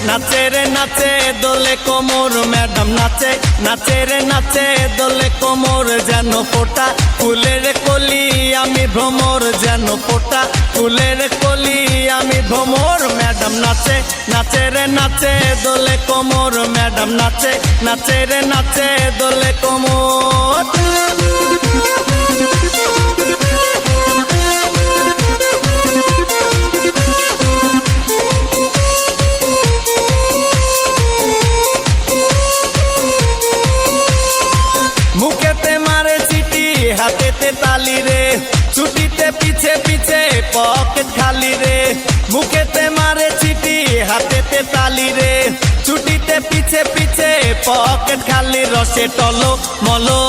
নাচে রে নাচে দোলে কোমর ম্যাডাম নাচে নাচে রে নাচে দোলে কোমর যেন ফোটা ফুলের কলি আমি ভ্রমর যেন ফোটা ফুলের কলি আমি ভ্রমর ম্যাডাম নাচে নাচে রে নাচে দোলে কোমর ম্যাডাম নাচে নাচে রে নাচে দোলে কোমর। মুখেতে মারে চিঠি হাতেতে তালি রে ছুটিতে পিছে পিছে পকেট খালি রে মুখেতে মারে চিঠি হাতেতে তালি রে ছুটিতে পিছে পিছে পকেট খালি রসে টলো মলো।